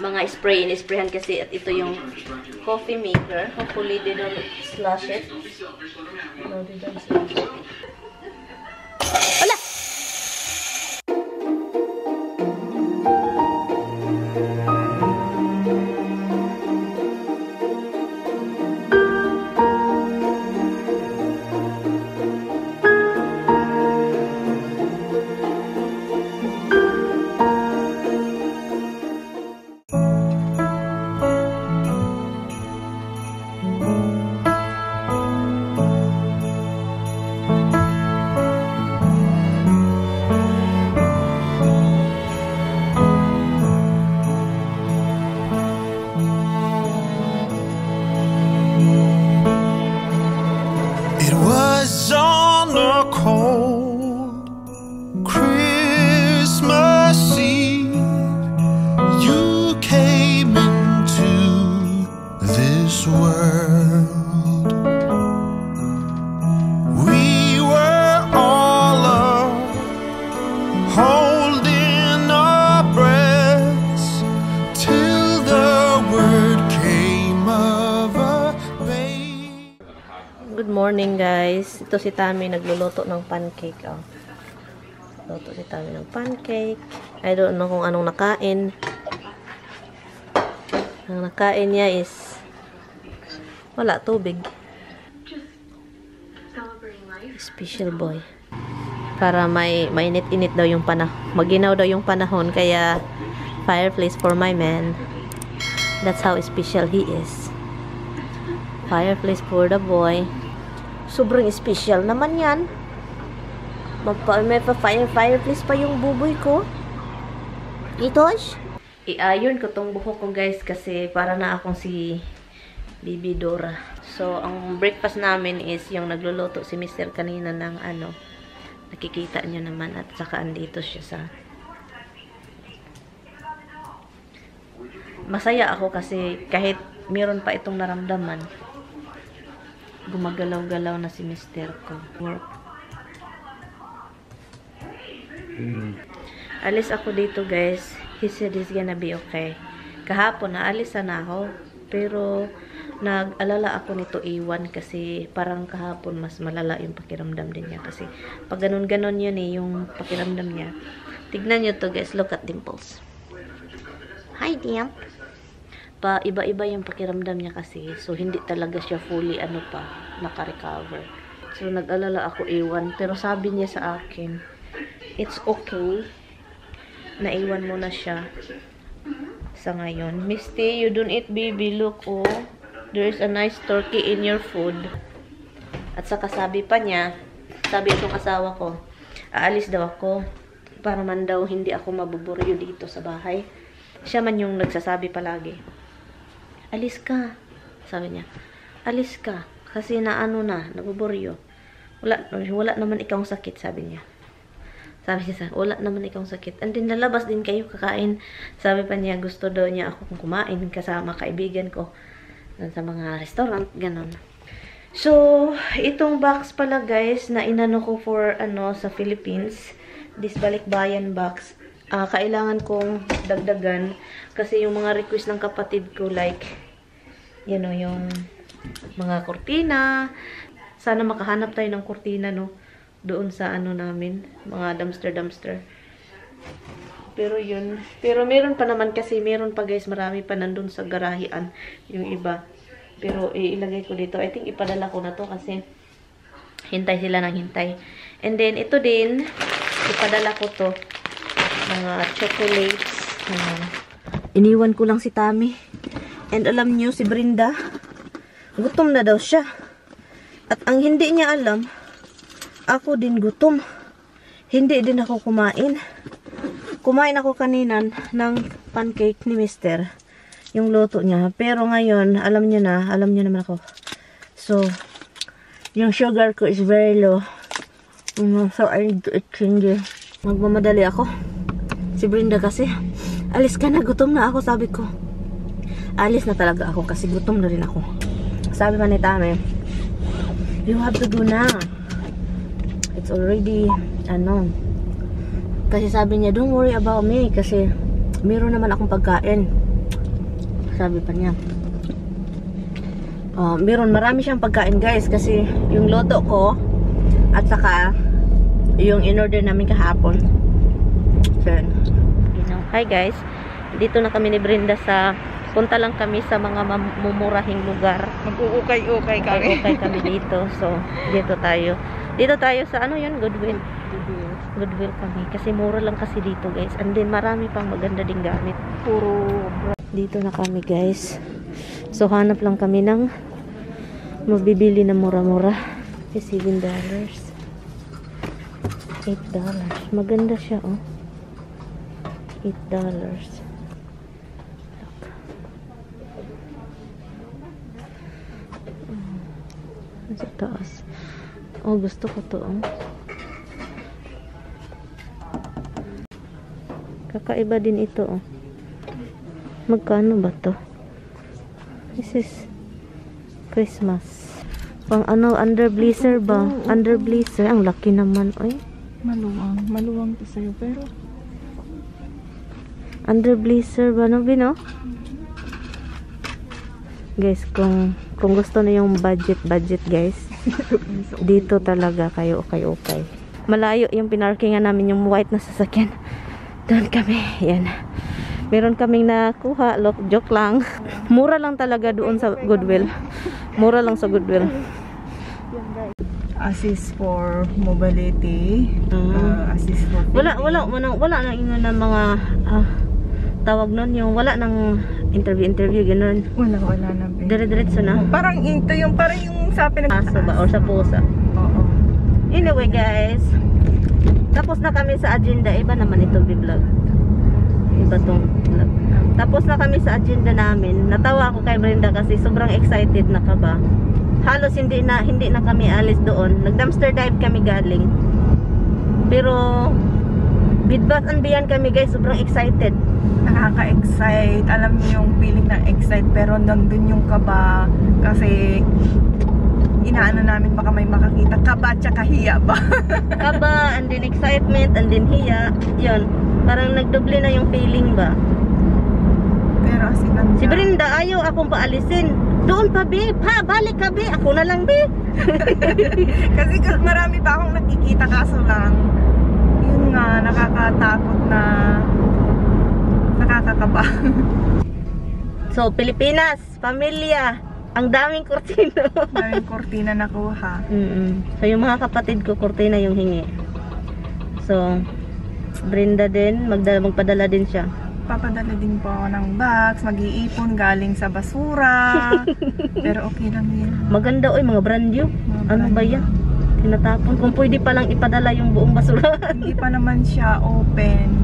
mga spray. In-sprayan kasi at ito yung coffee maker. Hopefully they don't slash it. No, they don't slash it. Wala! Cold Christmas Eve, you came into this world. We were all up, holding our breaths till the word came of a babe. Good morning, guys. Ito si Tami nagluluto ng pancake. Oh. Luto si Tami ng pancake. I don't know kung anong nakain. Ang nakain niya is wala, tubig. Special boy. Para mainit-init daw yung panahon. Maginaw daw yung panahon. Kaya fireplace for my man. That's how special he is. Fireplace for the boy. Sobrang special naman yan. May fireplace pa yung buboy ko. Itosh. I-iron ko tong buhok ko, guys, kasi para na akong si Bibi Dora. So, ang breakfast namin is yung nagluluto si Mr. kanina ng ano. Nakikita nyo naman at saka andito siya sa... Masaya ako kasi kahit meron pa itong naramdaman, gumagalaw-galaw na si Mr. ko. Work. Alis ako dito, guys. He said he's gonna be okay. Kahapon, naalis na ako. Pero, nag-alala ako nito iwan kasi parang kahapon mas malala yung pakiramdam din niya. Kasi, pag ganun-ganon yun yung pakiramdam niya. Tignan nyo to, guys. Look at Dimples. Hi, Dimp. Iba-iba yung pakiramdam niya kasi. So, hindi talaga siya fully, naka-recover. So, nag-alala ako iwan. Pero sabi niya sa akin, it's okay. Naiwan mo na siya sa ngayon. Misty, you don't eat, baby. Look, oh. There's a nice turkey in your food. At saka sabi pa niya, sabi itong asawa ko, aalis daw ako. Para man daw hindi ako mabuburyo dito sa bahay. Siya man yung nagsasabi palagi. Alis ka. Sabi niya. Alis ka. Kasi nabuburyo. Wala naman ikang sakit, sabi niya. Sabi niya, wala naman ikang sakit. And then, lalabas din kayo kakain. Sabi pa niya, gusto daw niya ako kumain kasama kaibigan ko sa mga restaurant, ganon. So, itong box pala, guys, na inano ko for, sa Philippines. This balikbayan box. Kailangan kong dagdagan kasi yung mga request ng kapatid ko like yung mga kurtina. Sana makahanap tayo ng kurtina doon sa namin, mga dumpster. Pero meron pa naman kasi meron pa, guys, marami pa nandun sa garahian yung iba. Pero ilagay ko dito. I think ipadala ko na to kasi hintay sila ng hintay. And then ito din ipadala ko to. Mga chocolates. Iniwan ko lang si Tami. And alam nyo, si Brenda, gutom na daw siya. At ang hindi niya alam, ako din gutom. Hindi din ako kumain. Kumain ako kanina ng pancake ni Mr. Yung luto niya. Pero ngayon, alam niyo naman ako. So, yung sugar ko is very low. So, I need to change it. Magmamadali ako. Si Brenda kasi, alis ka na, gutom na ako, sabi ko. Alis na talaga ako kasi gutom na rin ako. Sabi pa ni Tami, you have to go na. It's already, kasi sabi niya, don't worry about me kasi meron naman akong pagkain. Sabi pa niya. Marami siyang pagkain guys kasi yung loto ko at saka yung in-order namin kahapon. So, hi guys, dito na kami ni Brenda sa punta lang kami sa mga mumurahing lugar. Mag-uukay-ukay kami. Mag-uukay kami dito. So, dito tayo. Dito tayo sa ano yun? Goodwill. Goodwill kami. Kasi mura lang kasi dito guys. And then marami pang maganda ding gamit. Dito na kami guys. So, hanap lang kami ng mabibili na mura-mura. $7. $8. Maganda siya oh. $8. Sa taas. Oh, gusto ko to oh. Kakaiba din ito oh. Magkano ba to? This is Christmas. Pang ano, under blizzard ba? Under blizzard. Ang laki naman oy. Maluwang. Maluwang to sa'yo pero under blizzard ba no Bino? Guys, kung gusto na yung budget guys, dito talaga kayo okay. Malayo yung pinarkingan namin, yung white na sasakyan. Doon kami, yan. Meron kaming nakuha, joke lang. Mura lang talaga doon sa Goodwill. Mura lang sa Goodwill. assist for mobility, assist for wala na ingon na mga tawag nun, yung wala nang interview ganun. wala na. Dire-diretso na. Parang ito yung sa Aso ba or sa pusa. Oo. Anyway guys, tapos na kami sa agenda. Iba naman ito vlog. Iba tong vlog. Tapos na kami sa agenda namin. Natawa ako kay Brenda kasi sobrang excited na ka ba. Halos hindi na kami alis doon. Nag-dumpster dive kami galing. Pero bidbat and beyond kami guys, sobrang excited. Nakaka-excite. Alam niyo yung feeling ng excite pero nandun yung kaba kasi inaano namin baka may makakita. Kaba at saka hiya ba? Kaba and then excitement and then hiya. Yun. Parang nagdoble na yung feeling ba. Pero as in, si Brenda ayaw akong paalisin. Doon pa be, balik ka be. Ako na lang be. kasi marami pa akong nakikita kaso lang yun nga, nakakatakot na nakakakaba. So, Pilipinas, pamilya, ang daming kurtina. Daming kurtina nakuha. So, yung mga kapatid ko, kurtina yung hingi. So, Brenda din, magpadala din siya. Papadala din po ako ng bags, mag-iipon galing sa basura. Pero okay lang yun. Maganda oy, mga brand new. Ano ba yan? Tinatapon. Kung pwede palang ipadala yung buong basura. Hindi pa naman siya open.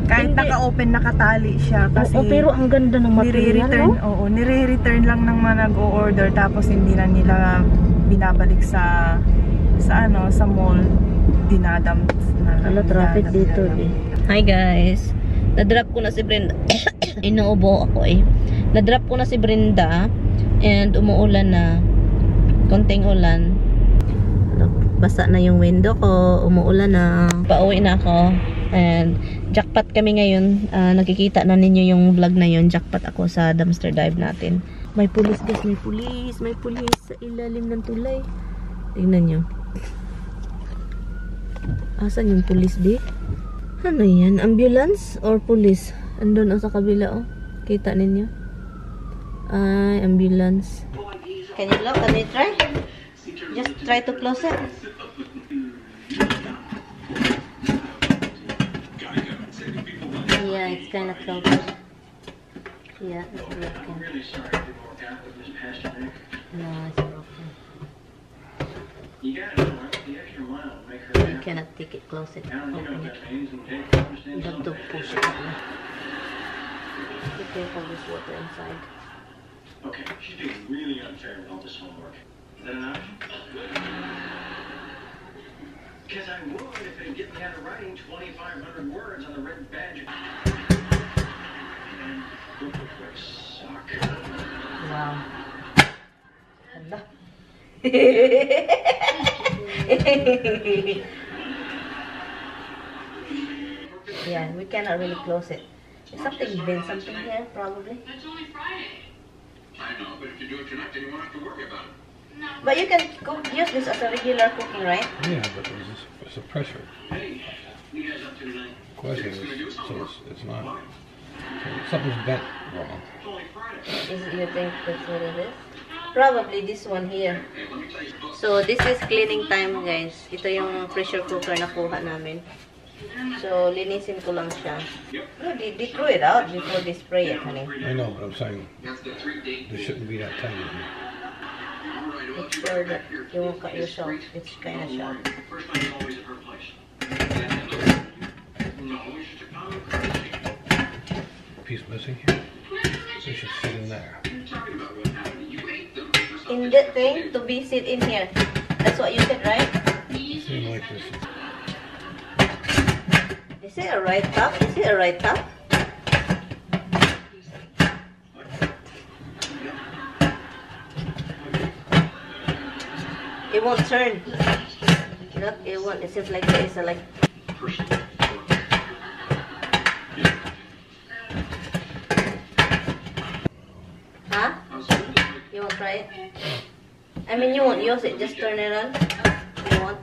Kahit naka-open, nakatali siya. Kasi pero ang ganda ng material, no? Oo, nire-return lang ng mga nag-o-order tapos hindi na nila binabalik sa mall. Dinadam na lang. Ano, traffic dito eh. Hi guys. Na-drop ko na si Brenda. Inuubo ako eh. Na-drop ko na si Brenda and umuulan na. Konting ulan. Basa na yung window ko. Umuulan na. Pauwi na ako. And jackpot kami ngayon. Nakikita na ninyo yung vlog na yun. Jackpot ako sa dumpster dive natin. May pulis guys. May pulis. May pulis sa ilalim ng tulay. Tingnan nyo. Asan yung pulis di? Ano yan? Ambulance or police? Andun sa kabila oh. Kita ninyo? Ay, ambulance. Can you look? Can you try? Just try to close it. Yeah, it's kind of closed. Yeah, it's broken. No, it's broken. You cannot take it, close it, open it. You have to push it. Be careful with water inside. Okay, she's being really unfair with all this homework. Is that an option? Because I would if it'd get me out of writing 2,500 words on the red badge. And look at quick suck. Wow. Hala. Yeah, we cannot really close it. Something been something here, probably. That's only Friday. I know, but if you do it tonight, then you won't have to worry about it. But you can use this as a regular cooking, right? Yeah, but it's a pressure. Hey, you guys up to tonight? Question It's gonna do is, so something. it's not. Something's bent wrong. It's only Friday. Is it, you think that's what it is? Probably this one here. Hey, let me tell you, book. So, this is cleaning time, guys. Ito yung pressure cooker na kuha namin. So, linisin ko lang siya. No, they threw it out before they spray it, honey. I know, but I'm saying That's the 3-date. there shouldn't be that tight. All right, well, Make sure that you won't cut yourself. It's kind of sharp. First time is always at her place. No, it's just a common courtesy. Piece missing here. They should sit in there. You're talking about what happened. You ate them. In that thing, to be sit in here. That's what you said, right? Seem like this. Is it a right top? Is it a right top? It won't turn. Not, it won't. It seems like there is a like. Huh? You won't try it? I mean, you won't use it. Just turn it on. You won't.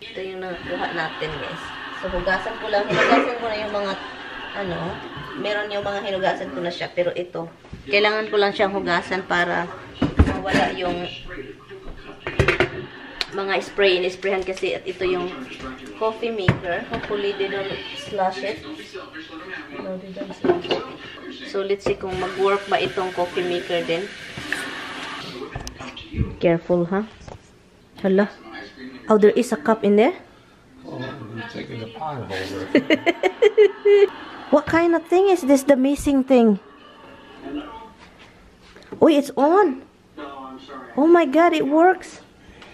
Ito yung nakuha natin, guys. So, hugasan ko lang. Hinugasan ko na yung mga, ano, meron yung mga hinugasan ko na siya. Pero ito, kailangan ko lang siyang hugasan para mawala yung mga sprayhan kasi at ito yung coffee maker. Hopefully, they don't slash it. No, they don't slash it. So, let's see kung mag-work ba itong coffee maker din. Careful, huh? Hala. Oh, there is a cup in there? Oh, you think it's a pot holder. What kind of thing is this, the missing thing? Oh, it's on. Oh my god, it works.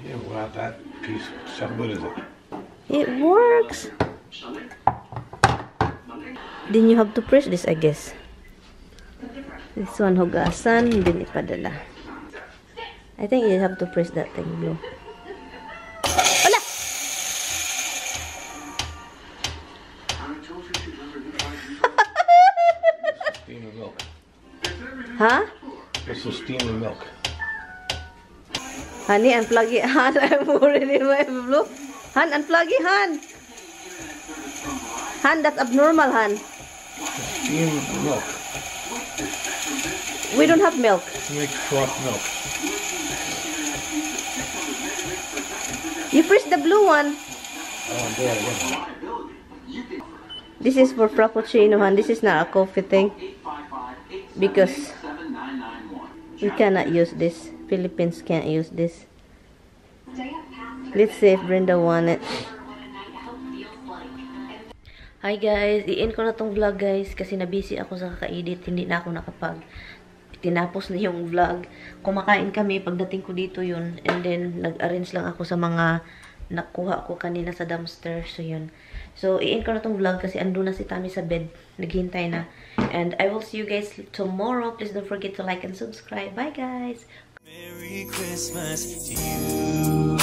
Yeah, well, that piece, so what is it? It works. Then you have to press this, I guess. This one, hugasan, then ipadala. I think you have to press that thing, blue. Wala! Steam and milk. Huh? It's the steam and milk. Honey, unplug it. Han, I'm already blue. Han, unplug it, Han. Han, that's abnormal, Han. Steam and milk. We don't have milk. Make froth milk. You press the blue one. Oh, there, yeah. This is for frappuccino, Han. This is not a coffee thing. Because we cannot use this. Philippines can't use this. Let's see if Brenda want it. Hi guys, i-end ko na tong vlog guys kasi na-busy ako sa kaka-edit. Hindi na ako nakapag tinapos na yung vlog. Kumakain kami pagdating ko dito yun. And then nag-arrange lang ako sa mga nakuha ko kanina sa dumpster. So yun. So i-end ko na tong vlog kasi ando na si Tami sa bed. Naghihintay na. And I will see you guys tomorrow. Please don't forget to like and subscribe. Bye guys! Merry Christmas to you.